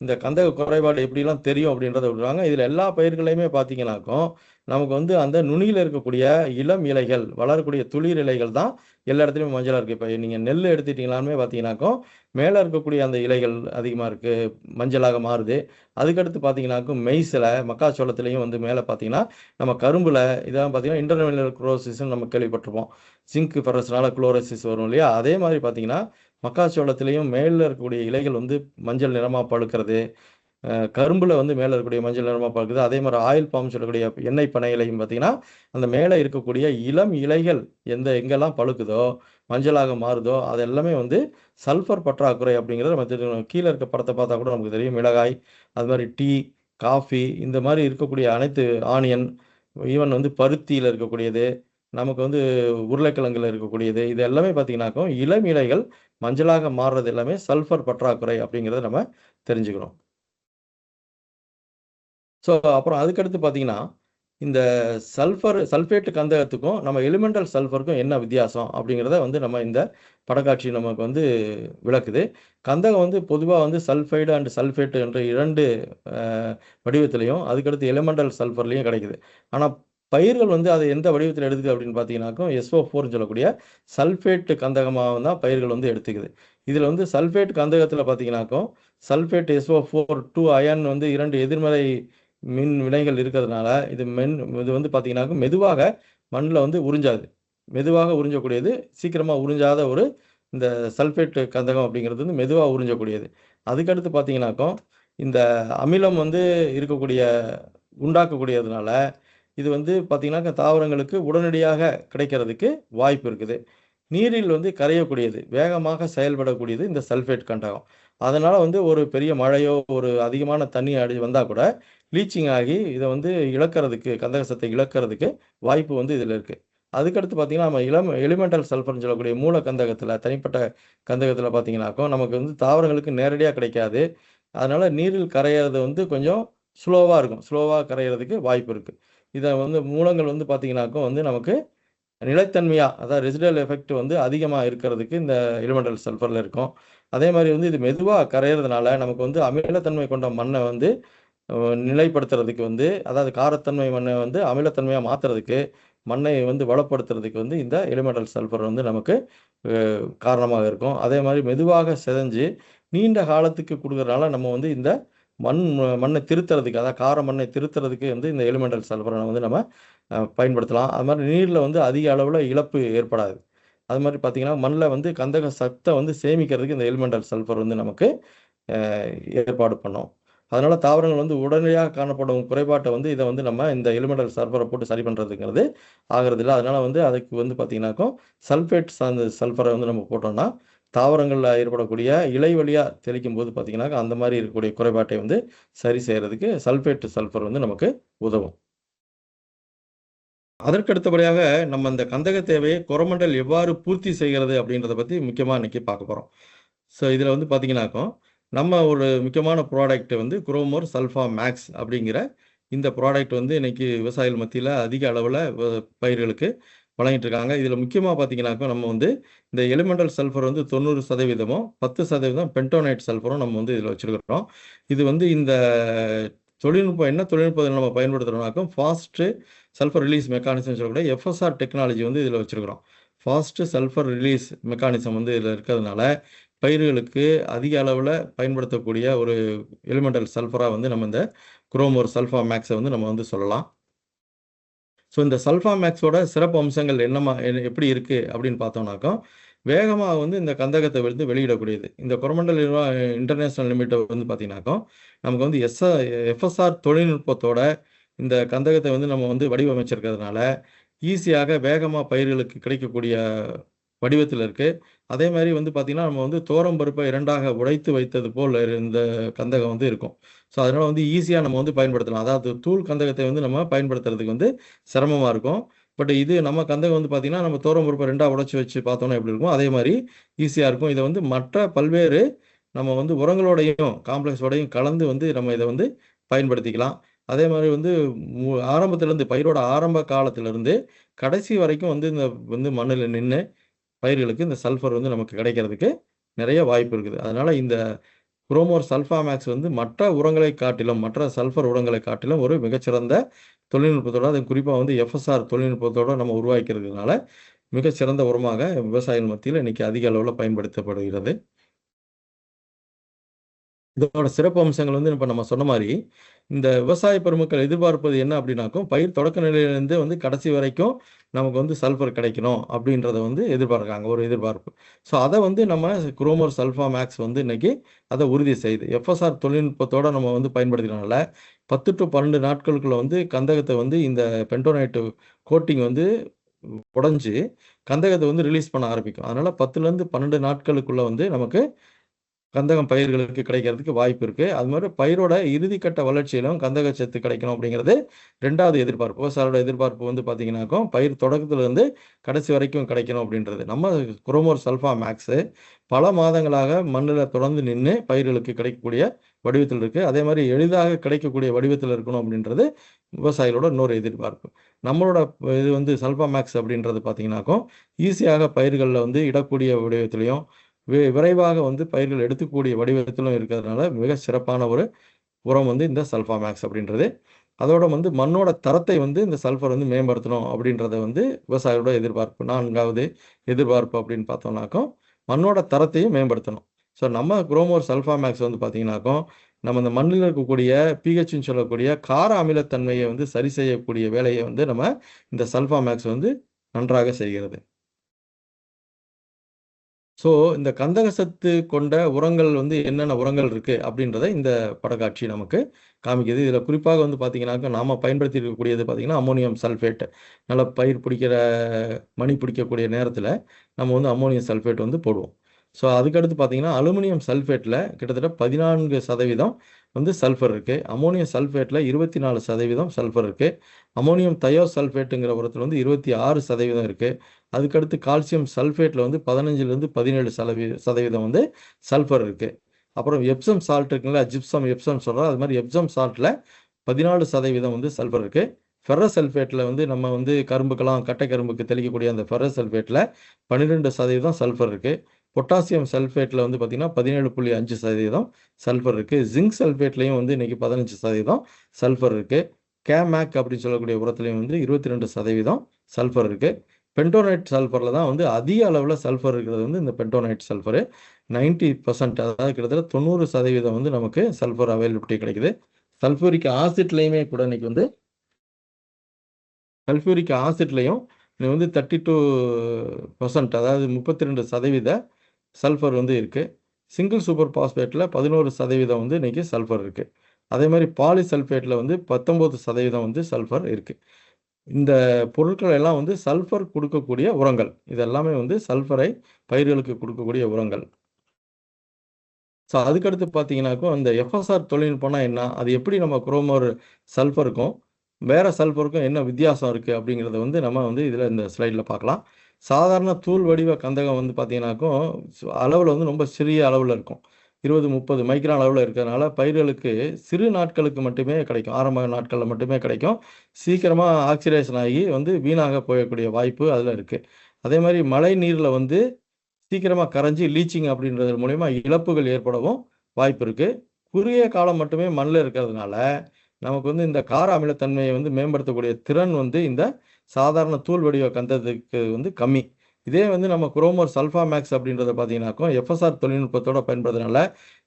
இந்த கந்தக குறைபாடு எப்படிலாம் தெரியும் அப்படின்றத விடுறாங்க. இதில எல்லா பயிர்களையுமே பார்த்தீங்கன்னாக்கும், நமக்கு வந்து அந்த நுனியில இருக்கக்கூடிய இளம் இலைகள், வளரக்கூடிய துளிர் இலைகள் தான் எல்லா இடத்துலயும் மஞ்சளா இருக்கு. இப்ப நீங்க நெல் எடுத்துக்கிட்டீங்கனாலுமே பார்த்தீங்கன்னாக்கும், மேல இருக்கக்கூடிய அந்த இலைகள் அதிகமா இருக்கு, மஞ்சளாக மாறுது. அதுக்கடுத்து பார்த்தீங்கன்னாக்கும் மெய்ஸ்ல, மக்காச்சோளத்திலயும் வந்து மேல பார்த்தீங்கன்னா, நம்ம கரும்புல இதெல்லாம் பார்த்தீங்கன்னா, இன்டர்னல் குளோரோசிஸ்ன்னு நம்ம கேள்விப்பட்டிருப்போம். ஜிங்க் ஃபெரஸ்னால குளோரோசிஸ் வரும் இல்லையா? அதே மாரி பார்த்தீங்கன்னா, மக்காச்சோளத்திலயும் மேல இருக்கக்கூடிய இலைகள் வந்து மஞ்சள் நிறமா பழுக்கிறது. கரும்புல வந்து மேல இருக்கக்கூடிய மஞ்சள் நிறமா பழுக்குது. அதே மாரி ஆயில் பாம் சொல்லக்கூடிய எண்ணெய் பனை இலையும் பார்த்தீங்கன்னா, அந்த மேல இருக்கக்கூடிய இளம் இலைகள் எங்கெல்லாம் பழுக்குதோ, மஞ்சளாக மாறுதோ, அது எல்லாமே வந்து சல்ஃபர் பற்றாக்குறை அப்படிங்கிறத நம்ம தெரிஞ்சுக்கணும். கீழ இருக்க படத்த பார்த்தா கூட நமக்கு தெரியும். மிளகாய், அது மாரி டீ, காஃபி இந்த மாரி இருக்கக்கூடிய அனைத்து ஆனியன், ஈவன் வந்து பருத்தியில இருக்கக்கூடியது, நமக்கு வந்து உருளைக்கிழங்குல இருக்கக்கூடியது, இது எல்லாமே பார்த்தீங்கன்னாக்கும், இளம் இலைகள் மஞ்சளாக மாறுறது எல்லாமே சல்ஃபர் பற்றாக்குறை அப்படிங்கிறத நம்ம தெரிஞ்சுக்கணும். ஸோ, அப்புறம் அதுக்கடுத்து பார்த்தீங்கன்னா, இந்த சல்ஃபேட் கந்தகத்துக்கும், நம்ம எலிமெண்டல் சல்ஃபருக்கும் என்ன வித்தியாசம்? அப்படிங்கிறத வந்து நம்ம இந்த படக்காட்சி நமக்கு வந்து விளக்குது. கந்தகம் வந்து பொதுவா வந்து சல்ஃபைடு அண்ட் சல்ஃபேட் என்ற 2 அ வடிவத்திலயும், அதுக்கடுத்து எலிமெண்டல் சல்ஃபர்லயும் கிடைக்குது. ஆனா, பயிர்கள் வந்து அத எந்த வடிவத்தில எடுக்குது அப்படின்னு பார்த்தீங்கன்னாக்கும், SO4ன்னு சொல்லக்கூடிய சல்ஃபேட் கந்தகமா தான் பயிர்கள் வந்து எடுத்துக்குது. இதில வந்து சல்ஃபேட் கந்தகத்தில பார்த்தீங்கன்னாக்கும், சல்ஃபேட் SO4 2 அயான் வந்து 2 எதிர்மறை மின் வினைகள் இருக்கிறதுனால, இது வந்து பார்த்தீங்கன்னாக்க மெதுவாக மண்ல வந்து உறிஞ்சாது. மெதுவாக உறிஞ்சக்கூடியது, சீக்கிரமா உறிஞ்சாத ஒரு இந்த சல்ஃபேட் கந்தகம் அப்படிங்கிறது வந்து மெதுவா உறிஞ்சக்கூடியது. அதுக்கடுத்து பார்த்தீங்கன்னாக்கும், இந்த அமிலம் வந்து உண்டாக்கக்கூடியதுனால, இது வந்து பார்த்தீங்கன்னாக்க தாவரங்களுக்கு உடனடியாக கிடைக்கிறதுக்கு வாய்ப்பு இருக்குது. நீரில் வந்து கரையக்கூடியது, வேகமாக செயல்படக்கூடியது இந்த சல்ஃபேட் கந்தகம். அதனால வந்து ஒரு பெரிய மழையோ, ஒரு அதிகமான தண்ணி வந்தா கூட லீச்சிங் ஆகி இத வந்து கந்தக சத்தை இழக்கிறதுக்கு வாய்ப்பு வந்து இதில இருக்கு. அதுக்கடுத்து பார்த்தீங்கன்னா, நம்ம எலிமெண்டல் சல்ஃபர்ன்னு சொல்லக்கூடிய மூல கந்தகத்தில, தனிப்பட்ட கந்தகத்தில பார்த்தீங்கன்னாக்கும், நமக்கு வந்து தாவரங்களுக்கு நேரடியா கிடைக்காது. அதனால நீரில் கரையிறது வந்து கொஞ்சம் ஸ்லோவா இருக்கும். ஸ்லோவா கரையிறதுக்கு வாய்ப்பு இருக்கு. இத வந்து மூலங்கள் வந்து பார்த்தீங்கன்னாக்கும் வந்து நமக்கு நிலைத்தன்மையா, அதாவது ரெசிடுயல் எஃபெக்ட் வந்து அதிகமா இருக்கிறதுக்கு இந்த எலிமெண்டல் சல்ஃபர்ல இருக்கும். அதே மாரி வந்து இது மெதுவா கரையிறதுனால, நமக்கு வந்து அமிலத்தன்மை கொண்ட மண்ண வந்து அ நிலைப்படுத்துறதுக்கு வந்து, அதாவது காரத்தன்மை மண்ண வந்து அமிலத்தன்மையா மாத்துறதுக்கு, மண்ணை வந்து வளப்படுத்துறதுக்கு வந்து இந்த எலிமெண்டல் சல்ஃபர் வந்து நமக்கு அ காரணமாக இருக்கும். அதே மாரி மெதுவாக சிதைஞ்சு, நீண்ட காலத்துக்கு குடுக்குறனால நம்ம வந்து இந்த மண்ண திருத்துறதுக்கு, அதாவது மண்ணை திருத்துறதுக்கு வந்து இந்த எலிமெண்டல் சல்ஃபர வந்து நம்ம பயன்படுத்தலாம். அது மாரி நீர்ல வந்து அதிக அளவுல இழப்பு ஏற்படாது. அது மாரி பார்த்தீங்கன்னா, மண்ல வந்து கந்தக சத்த வந்து சேமிக்கிறதுக்கு இந்த எலிமெண்டல் சல்ஃபர் வந்து நமக்கு அ ஏற்பாடு பண்ணும். அதனால தாவரங்கள் வந்து உடனடியாக காணப்படும் குறைபாட்ட வந்து இத வந்து நம்ம இந்த எலிமெண்டல் சல்ஃபர போட்டு சரி பண்றதுங்கிறது ஆகுறதில்ல. அதனால வந்து அதுக்கு வந்து பார்த்தீங்கன்னாக்கும், சல்ஃபேட் சார்ந்த சல்ஃபர வந்து நம்ம போட்டோம்னா, தாவரங்கள்ல ஏற்படக்கூடிய இலை வழியா தெளிக்கும்போது பார்த்தீங்கன்னாக்க, அந்த மாரி இருக்கக்கூடிய குறைபாட்டை வந்து சரி செய்றதுக்கு சல்ஃபேட் சல்ஃபர் வந்து நமக்கு உதவும். அதற்கு அடுத்தபடியாக நம்ம அந்த கந்தக தேவையை கொரமண்டல் எவ்வாறு பூர்த்தி செய்கிறது அப்படின்றத பத்தி முக்கியமா இன்னைக்கு பார்க்க போறோம். ஸோ இதில வந்து பார்த்தீங்கன்னாக்கும், நம்ம ஒரு முக்கியமான ப்ராடக்ட் வந்து குரோமோர் சல்ஃபா மேக்ஸ் அப்படிங்கிற இந்த ப்ராடக்ட் வந்து இன்னைக்கு விவசாயிகள் மத்தியில அதிக அளவுல பயிர்களுக்கு வழங்கிட்டு இருக்காங்க. இதில முக்கியமா பார்த்தீங்கன்னாக்கும், நம்ம வந்து இந்த எலிமெண்டல் சல்ஃபர் வந்து 90% 10% பென்டோனேட் சல்ஃபரும் நம்ம வந்து இதில வச்சிருக்கிறோம். இது வந்து இந்த என்ன தொழில்நுட்பம் நம்ம பயன்படுத்துறோம்னாக்கும், ஃபாஸ்ட் சல்ஃபர் ரிலீஸ் மெக்கானிசம் சொல்லக்கூடிய எஃப்எஸ்ஆர் டெக்னாலஜி வந்து இதில வச்சிருக்கிறோம். ஃபாஸ்ட் சல்ஃபர் ரிலீஸ் மெக்கானிசம் வந்து இதில இருக்கிறதுனால, பயிர்களுக்கு அதிக அளவில் பயன்படுத்தக்கூடிய ஒரு எலிமெண்டல் சல்ஃபராக வந்து நம்ம இந்த குரோமோர் சல்ஃபா மேக்ஸை வந்து நம்ம வந்து சொல்லலாம். ஸோ இந்த சல்ஃபா மேக்ஸோட சிறப்பு அம்சங்கள் எப்படி இருக்குது அப்படின்னு பார்த்தோம்னாக்கா, வேகமாக வந்து இந்த கந்தகத்தை வந்து வெளியிடக்கூடியது. இந்த கொரமண்டல் இன்டர்நேஷனல் லிமிட்டை வந்து பார்த்தீங்கன்னாக்கா, நமக்கு வந்து எஃப்எஸ்ஆர் தொழில்நுட்பத்தோட இந்த கந்தகத்தை வந்து நம்ம வந்து வடிவமைச்சிருக்கிறதுனால ஈஸியாக வேகமாக பயிர்களுக்கு கிடைக்கக்கூடிய வடிவத்தில் இருக்குது. அதே மாதிரி வந்து பார்த்திங்கன்னா, நம்ம வந்து தோரம் பருப்பை 2ஆக உடைத்து வைத்தது போல் இந்த கந்தகம் வந்து இருக்கும். ஸோ அதனால் வந்து ஈஸியாக நம்ம வந்து பயன்படுத்தலாம். அதாவது தூள் கந்தகத்தை வந்து நம்ம பயன்படுத்துறதுக்கு வந்து சிரமமாக இருக்கும். பட் இது நம்ம கந்தகம் வந்து பார்த்திங்கன்னா, நம்ம தோரம் பருப்பை 2ஆக உடைச்சி வச்சு பார்த்தோன்னா எப்படி இருக்கும், அதே மாதிரி ஈஸியாக இருக்கும். இதை வந்து மற்ற பல்வேறு நம்ம வந்து உரங்களோடையும் காம்ப்ளெக்ஸோடையும் கலந்து வந்து நம்ம இதை வந்து பயன்படுத்திக்கலாம். அதே மாதிரி வந்து ஆரம்பத்திலேருந்து பயிரோட ஆரம்ப காலத்திலேருந்து கடைசி வரைக்கும் வந்து இந்த வந்து மண்ணில் நின்று பயிர்களுக்கு இந்த சல்ஃபர் வந்து நமக்கு கிடைக்கிறதுக்கு நிறைய வாய்ப்பு இருக்குது. அதனால் இந்த குரோமோர் சல்ஃபா மேக்ஸ் வந்து மற்ற உரங்களை காட்டிலும், மற்ற சல்ஃபர் உரங்களை காட்டிலும் ஒரு மிகச்சிறந்த தொழில்நுட்பத்தோட, அது குறிப்பாக வந்து எஃப்எஸ்ஆர் தொழில்நுட்பத்தோட நம்ம உருவாக்கிறதுனால மிகச்சிறந்த உரமாக விவசாயிகள் மத்தியில் இன்னைக்கு அதிக அளவில் பயன்படுத்தப்படுகிறது. இதோட சிறப்பு அம்சங்கள் வந்து இப்போ நம்ம சொன்ன மாதிரி, இந்த விவசாய பெருமக்கள் எதிர்பார்ப்பது என்ன அப்படின்னாக்கும், பயிர் தொடக்க நிலையிலேருந்து வந்து கடைசி வரைக்கும் நமக்கு வந்து சல்ஃபர் கிடைக்கணும் அப்படின்றத வந்து எதிர்பார்க்குறாங்க, ஒரு எதிர்பார்ப்பு. ஸோ அதை வந்து நம்ம குரோமோர் சல்ஃபா மேக்ஸ் வந்து இன்னைக்கு அதை உறுதி செய்யுது. எஃப்எஸ்ஆர் தொழில்நுட்பத்தோட நம்ம வந்து பயன்படுத்தினால 10 to 12 நாட்களுக்குள்ள வந்து கந்தகத்தை வந்து இந்த பென்டோனைட் கோட்டிங் வந்து உடைஞ்சு கந்தகத்தை வந்து ரிலீஸ் பண்ண ஆரம்பிக்கும். அதனால 10லேருந்து 12 நாட்களுக்குள்ள வந்து நமக்கு கந்தகம் பயிர்களுக்கு கிடைக்கிறதுக்கு வாய்ப்பு இருக்குது. அது மாதிரி பயிரோட இறுதிக்கட்ட வளர்ச்சியிலும் கந்தகச்சத்து கிடைக்கணும் அப்படிங்கிறது 2வது எதிர்பார்ப்பு. விவசாயியோட எதிர்பார்ப்பு வந்து பார்த்தீங்கன்னாக்கும், பயிர் தொடக்கத்திலேருந்து கடைசி வரைக்கும் கிடைக்கணும் அப்படின்றது. நம்ம குரோமோர் சல்ஃபா மேக்ஸு பல மாதங்களாக மண்ணில் தொடர்ந்து நின்று பயிர்களுக்கு கிடைக்கக்கூடிய வடிவத்தில் இருக்குது. அதே மாதிரி எளிதாக கிடைக்கக்கூடிய வடிவத்தில் இருக்கணும் அப்படின்றது விவசாயிகளோட இன்னொரு எதிர்பார்ப்பு. நம்மளோட இது வந்து சல்ஃபா மேக்ஸ் அப்படின்றது பார்த்தீங்கன்னாக்கும், ஈஸியாக பயிர்களில் வந்து இடக்கூடிய வடிவத்திலையும் விரைவாக வந்து பயிர்கள் எடுத்துக்கூடிய வடிவத்திலும் இருக்கிறதுனால மிக சிறப்பான ஒரு உரம் வந்து இந்த சல்ஃபா மேக்ஸ் அப்படின்றது. அதோட வந்து மண்ணோட தரத்தை வந்து இந்த சல்ஃபர் வந்து மேம்படுத்தணும் அப்படின்றத வந்து விவசாயிகளோட எதிர்பார்ப்பு. 4வது எதிர்பார்ப்பு அப்படின்னு பார்த்தோம்னாக்கும், மண்ணோட தரத்தையும் மேம்படுத்தணும். ஸோ நம்ம குரோமோர் சல்ஃபா மேக்ஸ் வந்து பார்த்தீங்கன்னாக்கும், நம்ம இந்த மண்ணில் இருக்கக்கூடிய பிஹெச்ன்னு சொல்லக்கூடிய கார அமிலத்தன்மையை வந்து சரி செய்யக்கூடிய வேலையை வந்து நம்ம இந்த சல்ஃபா மேக்ஸ் வந்து நன்றாக செய்கிறது. ஸோ இந்த கந்தக சத்து கொண்ட உரங்கள் வந்து என்னென்ன உரங்கள் இருக்குது அப்படின்றத இந்த படக்காட்சி நமக்கு காமிக்குது. இதில் குறிப்பாக வந்து பார்த்தீங்கன்னாக்கா, நாம் பயன்படுத்தி இருக்கக்கூடியது பார்த்தீங்கன்னா அம்மோனியம் சல்ஃபேட். நல்லா பயிர் பிடிக்கிற மணி பிடிக்கக்கூடிய நேரத்தில் நம்ம வந்து அம்மோனியம் சல்ஃபேட் வந்து போடுவோம். ஸோ அதுக்கடுத்து பார்த்தீங்கன்னா அலுமினியம் சல்ஃபேட்டில் கிட்டத்தட்ட 14% வந்து சல்ஃபர் இருக்குது. அம்மோனியம் சல்ஃபேட்டில் 24% சல்ஃபர் இருக்குது. அம்மோனியம் தயோ சல்ஃபேட்டுங்கிற உரத்தில் வந்து 26% இருக்குது. அதுக்கடுத்து கால்சியம் சல்ஃபேட்டில் வந்து 15லேருந்து 17% வந்து சல்ஃபர் இருக்குது. அப்புறம் எப்சம் சால்ட் இருக்குங்களா, ஜிப்சம் எப்சம் சொல்கிறோம், அது மாதிரி எப்சம் சால்ட்டில் 14% வந்து சல்ஃபர் இருக்குது. ஃபெரஸ் சல்ஃபேட்டில் வந்து நம்ம வந்து கரும்புக்கெல்லாம் கட்டை கரும்புக்கு தெளிக்கக்கூடிய அந்த ஃபெரஸ் சல்ஃபேட்டில் 12% சல்ஃபர் இருக்குது. பொட்டாசியம் சல்ஃபேட்டில் வந்து பார்த்திங்கன்னா 17.5% சல்ஃபர் இருக்குது. ஜிங்க் சல்ஃபேட்லேயும் வந்து இன்றைக்கி 15% சல்ஃபர் இருக்குது. கேமேக் அப்படின்னு சொல்லக்கூடிய உரத்துலேயும் வந்து 22% சல்ஃபர் இருக்குது. பென்டோனைட் சல்ஃபரில் தான் வந்து அதிக அளவில் சல்ஃபர் இருக்கிறது வந்து இந்த பென்டோனைட் சல்ஃபரு 90%, அதாவது கிட்டத்தட்ட 90% வந்து நமக்கு சல்ஃபர் அவைலபிலிட்டி கிடைக்குது. சல்ஃபூரிக் ஆசிட்லேயுமே கூட இன்றைக்கி வந்து சல்ஃபூரிக் ஆசிட்லையும் வந்து 32%, அதாவது 32% சல்ஃபர் வந்து இருக்குது. சிங்கிள் சூப்பர் பாஸ்பேட்டில் 11% வந்து இன்றைக்கி சல்ஃபர் இருக்குது. அதே மாதிரி பாலிசல்ஃபேட்டில் வந்து 19% வந்து சல்ஃபர் இருக்குது. இந்த பொருட்கள் எல்லாம் வந்து சல்ஃபர் கொடுக்கக்கூடிய உரங்கள். இதெல்லாமே வந்து சல்ஃபரை பயிர்களுக்கு கொடுக்கக்கூடிய உரங்கள். ஸோ அதுக்கடுத்து பார்த்தீங்கன்னாக்கும், அந்த எஃப்எஸ்ஆர் தொழில்நுட்பம்னா என்ன, அது எப்படி நம்ம குரோமோர் சல்ஃபருக்கும் வேறு சல்ஃபருக்கும் என்ன வித்தியாசம் இருக்குது அப்படிங்கிறத வந்து நம்ம வந்து இதில் இந்த ஸ்லைடில் பார்க்கலாம். சாதாரண தூள் வடிவ கந்தகம் வந்து பார்த்தீங்கன்னாக்கும் அளவில் வந்து ரொம்ப சிறிய அளவில் இருக்கும். 20-30 மைக்ரான் அளவில் இருக்கிறதுனால பயிர்களுக்கு சிறு நாட்களுக்கு மட்டுமே கிடைக்கும். ஆரம்ப நாட்களில் மட்டுமே கிடைக்கும். சீக்கிரமாக ஆக்சிடேஷன் ஆகி வந்து வீணாக போகக்கூடிய வாய்ப்பு அதில் இருக்குது. அதே மாதிரி மழை நீரில் வந்து சீக்கிரமாக கரைஞ்சி லீச்சிங் அப்படின்றது மூலயமா இழப்புகள் ஏற்படவும் வாய்ப்பு இருக்குது. குறுகிய காலம் மட்டுமே மண்ணில் இருக்கிறதுனால நமக்கு வந்து இந்த கார அமிலத்தன்மையை வந்து மேம்படுத்தக்கூடிய திறன் வந்து இந்த சாதாரண தூள் வடிவ கந்தத்துக்கு வந்து கம்மி. இதே வந்து நம்ம குரோமோர் சல்ஃபா மேக்ஸ் அப்படின்றத பார்த்தீங்கன்னாக்கும் எஃப்எஸ்ஆர் தொழில்நுட்பத்தோட பயன்படுறதுனால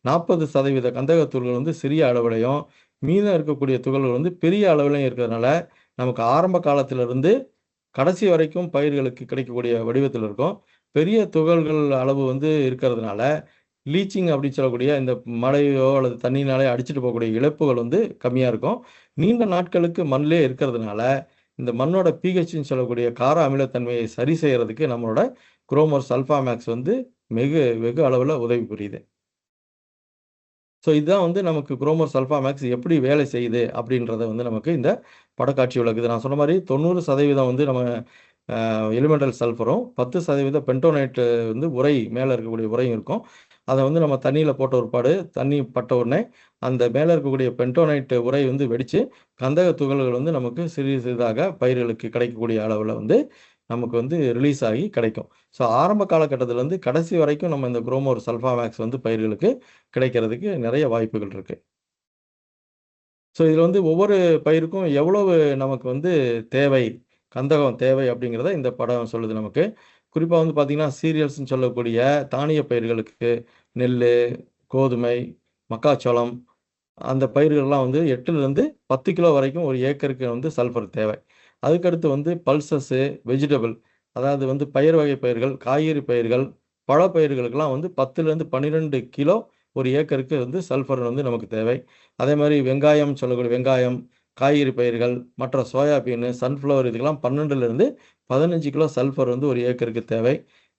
40% கந்தகத் துகள்கள் வந்து சிறிய அளவிலையும், மீதம் இருக்கக்கூடிய துகள்கள் வந்து பெரிய அளவிலையும் இருக்கிறதுனால, நமக்கு ஆரம்ப காலத்திலிருந்து கடைசி வரைக்கும் பயிர்களுக்கு கிடைக்கக்கூடிய வடிவத்தில் இருக்கும். பெரிய துகள்கள் அளவு வந்து இருக்கிறதுனால, லீச்சிங் அப்படின்னு சொல்லக்கூடிய இந்த மழையோ அல்லது தண்ணியினாலே அடிச்சுட்டு போகக்கூடிய இழப்புகள் வந்து கம்மியா இருக்கும். நீண்ட நாட்களுக்கு மண்ணிலே இருக்கிறதுனால, இந்த மண்ணோட பிஹெச்ன்னு சொல்லக்கூடிய கார அமிலத்தன்மையை சரி செய்யறதுக்கு நம்மளோட குரோமோர் சல்ஃபா மேக்ஸ் வந்து வெகு அளவுல உதவி புரியுது. ஸோ இதுதான் வந்து நமக்கு குரோமோர் சல்ஃபா மேக்ஸ் எப்படி வேலை செய்யுது அப்படின்றத வந்து நமக்கு இந்த படக்காட்சி விளக்குது. நான் சொன்ன மாரி 90% வந்து நம்ம எலிமெண்டல் சல்ஃபரும், 10% பென்டோனைட் வந்து மேல இருக்கக்கூடிய உரையும் இருக்கும். அத வந்து நம்ம தண்ணீல போட்ட ஒருபாடு, தண்ணி பட்ட உடனே அந்த மேல இருக்கக்கூடிய பென்டோனைட் உரை வந்து வெடிச்சு, கந்தக துகள்கள் வந்து நமக்கு சிறிது சிறிதாக பயிர்களுக்கு கிடைக்கக்கூடிய அளவுல வந்து நமக்கு வந்து ரிலீஸ் ஆகி கிடைக்கும். ஸோ ஆரம்ப காலகட்டத்திலருந்து கடைசி வரைக்கும் நம்ம இந்த குரோமோர் சல்ஃபா மேக்ஸ் வந்து பயிர்களுக்கு கிடைக்கிறதுக்கு நெறைய வாய்ப்புகள் இருக்கு. ஸோ இதுல வந்து ஒவ்வொரு பயிருக்கும் எவ்வளவு நமக்கு வந்து தேவை, கந்தகம் தேவை அப்படிங்கிறத இந்த படம் சொல்லுது நமக்கு. குறிப்பா வந்து பார்த்தீங்கன்னா, சீரியல்ஸ்ன்னு சொல்லக்கூடிய தானிய பயிர்களுக்கு நெல்லு, கோதுமை, மக்காச்சோளம் அந்த பயிர்கள்லாம் வந்து 8லிருந்து 10 கிலோ வரைக்கும் ஒரு ஏக்கருக்கு வந்து சல்ஃபர் தேவை. அதுக்கடுத்து வந்து பல்சஸ்ஸு, வெஜிடபிள் அதாவது வந்து பயிர் வகை பயிர்கள், காய்கறி பயிர்கள், பழப்பயிர்களுக்கெல்லாம் வந்து 10லிருந்து 12 கிலோ ஒரு ஏக்கருக்கு வந்து சல்ஃபர் வந்து நமக்கு தேவை. அதேமாரி வெங்காயம் சொல்லக்கூடிய வெங்காயம், காய்கறி பயிர்கள், மற்ற சோயாபீனு, சன்ஃப்ளவர் இதுக்கெல்லாம் 12லிருந்து 15 கிலோ சல்ஃபர் வந்து ஒரு ஏக்கருக்கு தேவை.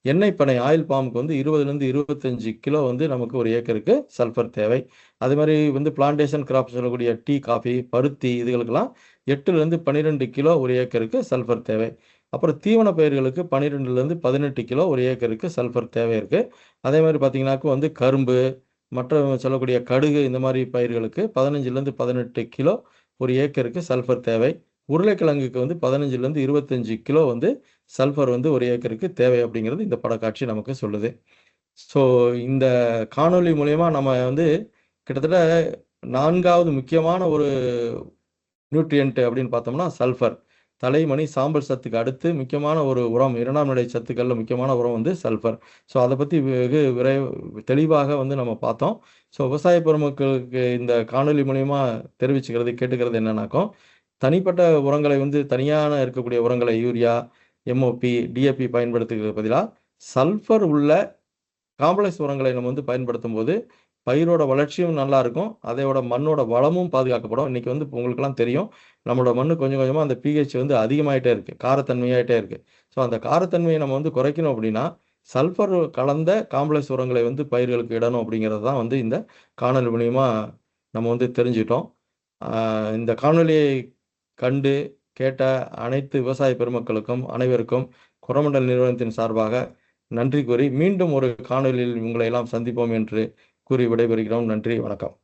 எண்ணெய் பனை ஆயில் பாமுக்கு வந்து 20லிருந்து 25 கிலோ வந்து நமக்கு ஒரு ஏக்கருக்கு சல்ஃபர் தேவை. அதேமாரி வந்து பிளான்டேஷன் கிராப்ஸ் சொல்லக்கூடிய டீ, காஃபி, பருத்தி இதுகளுக்கெல்லாம் 8லிருந்து 12 கிலோ ஒரு ஏக்கருக்கு சல்ஃபர் தேவை. அப்புறம் தீவன பயிர்களுக்கு 12லிருந்து 18 கிலோ ஒரு ஏக்கருக்கு சல்ஃபர் தேவை இருக்கு. அதேமாரி பார்த்தீங்கன்னாக்க வந்து கரும்பு, மற்ற சொல்லக்கூடிய கடுகு இந்த மாரி பயிர்களுக்கு 15லிருந்து 18 கிலோ ஒரு ஏக்கருக்கு சல்ஃபர் தேவை. உருளைக்கிழங்குக்கு வந்து 15லிருந்து 25 கிலோ வந்து சல்ஃபர் வந்து ஒரு ஏக்கருக்கு தேவை அப்படிங்கிறது இந்த படக்காட்சி நமக்கு சொல்லுது. ஸோ இந்த காணொளி மூலியமா நம்ம வந்து கிட்டத்தட்ட 4வது முக்கியமான ஒரு நியூட்ரியன்ட் அப்படின்னு பார்த்தோம்னா சல்ஃபர். தலைமணி, சாம்பல் சத்துக்கு அடுத்து முக்கியமான ஒரு உரம் 2ஆம் நிலை சத்துக்கள்ல முக்கியமான உரம் வந்து சல்ஃபர். ஸோ அத பத்தி வெகு தெளிவாக வந்து நம்ம பார்த்தோம். ஸோ விவசாய பெருமக்களுக்கு இந்த காணொளி மூலியமா தெரிவிச்சுக்கிறது, கேட்டுக்கிறது என்னன்னாக்கும், தனிப்பட்ட உரங்களை வந்து தனியான இருக்கக்கூடிய உரங்களை யூரியா, எம்ஓபி, டிஏபி பயன்படுத்துறதுக்கு பதிலா சல்ஃபர் உள்ள காம்ப்ளெக்ஸ் உரங்களை நம்ம வந்து பயன்படுத்தும்போது, பயிரோட வளர்ச்சியும் நல்லா இருக்கும். அதோட மண்ணோட வளமும் பாதுகாக்கப்படும். இன்னைக்கு வந்து உங்களுக்கெல்லாம் தெரியும். நம்மளோட மண்ணு கொஞ்சம் கொஞ்சமா அந்த பிஹெச் வந்து அதிகமாயிட்டே இருக்கு. காரத்தன்மையாயிட்டே இருக்கு. ஸோ அந்த காரத்தன்மையை நம்ம வந்து குறைக்கணும் அப்படின்னா, சல்ஃபர் கலந்த காம்ப்ளெக்ஸ் உரங்களை வந்து பயிர்களுக்கு இடணும் அப்படிங்கிறது தான் வந்து இந்த காணொளி மூலியமா நம்ம வந்து தெரிஞ்சுட்டோம். ஆ இந்த காணொளியை கண்டு, கேட்ட அனைத்து விவசாய பெருமக்களுக்கும், அனைவருக்கும் கொரமண்டல் நிறுவனத்தின் சார்பாக நன்றி கூறி, மீண்டும் ஒரு காணொளியில் உங்களை எல்லாம் சந்திப்போம் என்று கூறி விடைபெறுகிறோம். நன்றி, வணக்கம்.